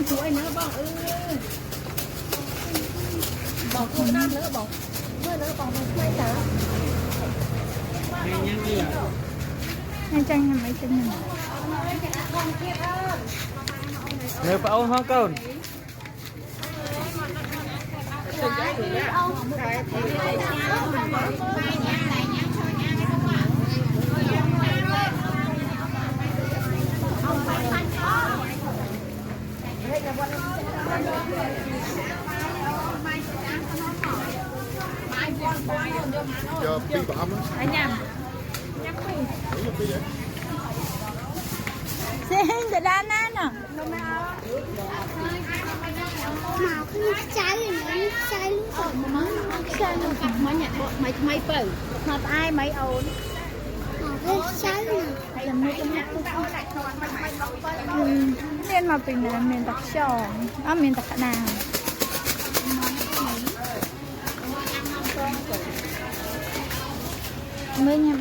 chuối nữa bông bông không đan nữa bông nữa bông quay cả hai chân mấy chân này người phụ ông hoa cồn giờ pi bám anh nhầm xe để đan á nè trái này trái lúc còn sao nó cặp mấy nhặt mấy bự mặt ai mấy ổn trái này làm mấy cái miền mà bình là miền đặc tròn miền đặc nào mới nhà